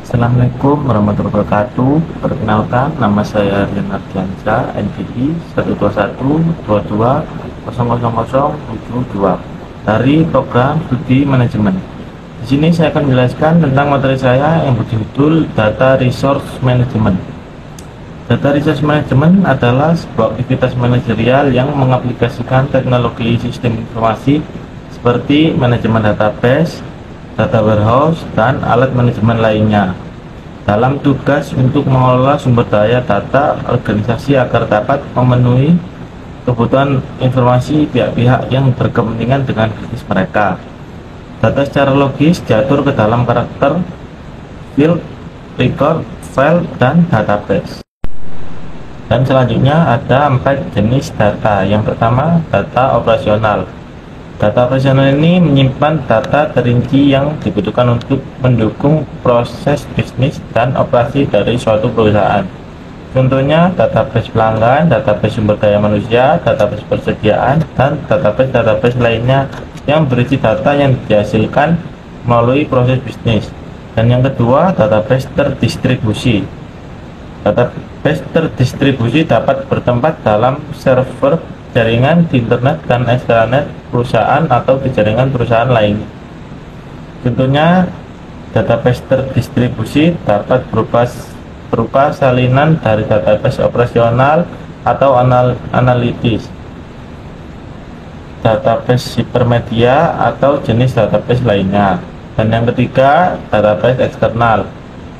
Assalamualaikum warahmatullahi wabarakatuh. Perkenalkan, nama saya Rian Ardiansyah, NPI 12122000072 dari program studi manajemen. Di sini saya akan menjelaskan tentang materi saya yang berjudul Data Resource Management. Data Resource Management adalah sebuah aktivitas manajerial yang mengaplikasikan teknologi sistem informasi seperti manajemen database, data warehouse, dan alat manajemen lainnya dalam tugas untuk mengelola sumber daya data organisasi agar dapat memenuhi kebutuhan informasi pihak-pihak yang berkepentingan dengan bisnis mereka. Data secara logis diatur ke dalam karakter, field, record, file, dan database. Dan selanjutnya ada 4 jenis data. Yang pertama, data operasional. Data operasional ini menyimpan data terinci yang dibutuhkan untuk mendukung proses bisnis dan operasi dari suatu perusahaan. Contohnya database pelanggan, database sumber daya manusia, database persediaan, dan database lainnya yang berisi data yang dihasilkan melalui proses bisnis. Dan yang kedua, database terdistribusi. Database terdistribusi dapat bertempat dalam server jaringan di internet dan extranet perusahaan atau di jaringan perusahaan lain. Contohnya, database terdistribusi dapat berupa salinan dari database operasional atau analitis, database hipermedia, atau jenis database lainnya. Dan yang ketiga, database eksternal.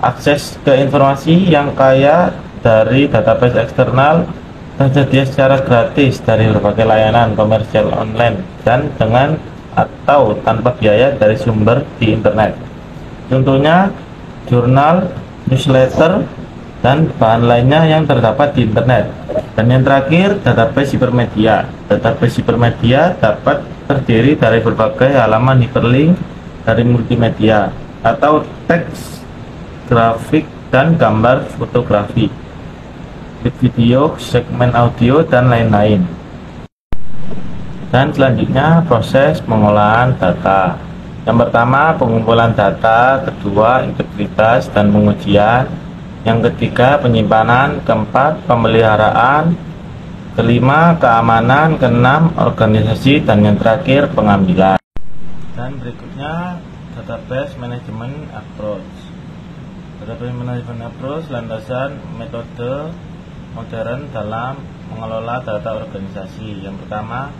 Akses ke informasi yang kaya dari database eksternal tersedia secara gratis dari berbagai layanan komersial online dan dengan atau tanpa biaya dari sumber di internet. Contohnya, jurnal, newsletter, dan bahan lainnya yang terdapat di internet. Dan yang terakhir, database hipermedia. Database hipermedia dapat terdiri dari berbagai halaman hyperlink dari multimedia atau teks, grafik, dan gambar fotografi, video, segmen audio, dan lain-lain. Dan selanjutnya, proses pengolahan data. Yang pertama, pengumpulan data. Kedua, integritas dan pengujian. Yang ketiga, penyimpanan. Keempat, pemeliharaan. Kelima, keamanan. Keenam, organisasi. Dan yang terakhir, pengambilan. Dan berikutnya, database management approach. Database management approach landasan metode modern dalam mengelola data organisasi. Yang pertama,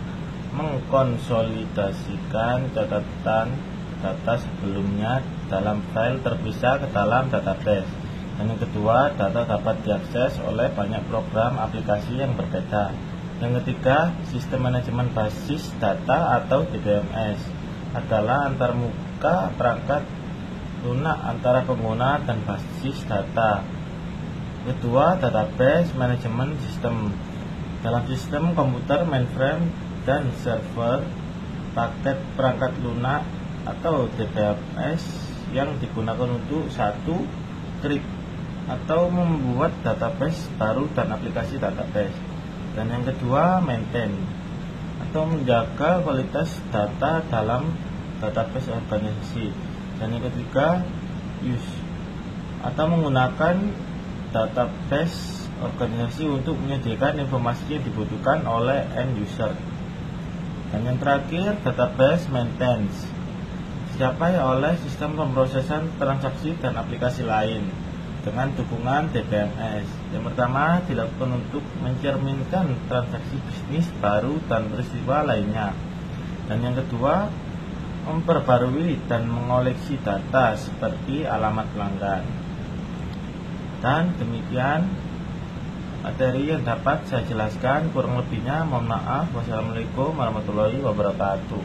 mengkonsolidasikan catatan data sebelumnya dalam file terpisah ke dalam database. Dan yang kedua, data dapat diakses oleh banyak program aplikasi yang berbeda. Yang ketiga, sistem manajemen basis data atau DBMS adalah antarmuka perangkat lunak antara pengguna dan basis data. Kedua, database management system. Dalam sistem komputer mainframe dan server, paket perangkat lunak atau DBMS yang digunakan untuk satu, create atau membuat database baru dan aplikasi database. Dan yang kedua, maintain atau menjaga kualitas data dalam database organisasi. Dan yang ketiga, use atau menggunakan database organisasi untuk menyediakan informasi yang dibutuhkan oleh end user. Dan yang terakhir, database maintenance dicapai oleh sistem pemrosesan transaksi dan aplikasi lain dengan dukungan DBMS. Yang pertama, dilakukan untuk mencerminkan transaksi bisnis baru dan peristiwa lainnya. Dan yang kedua, memperbarui dan mengoleksi data seperti alamat pelanggan. Dan demikian materi yang dapat saya jelaskan. Kurang lebihnya mohon maaf. Wassalamualaikum warahmatullahi wabarakatuh.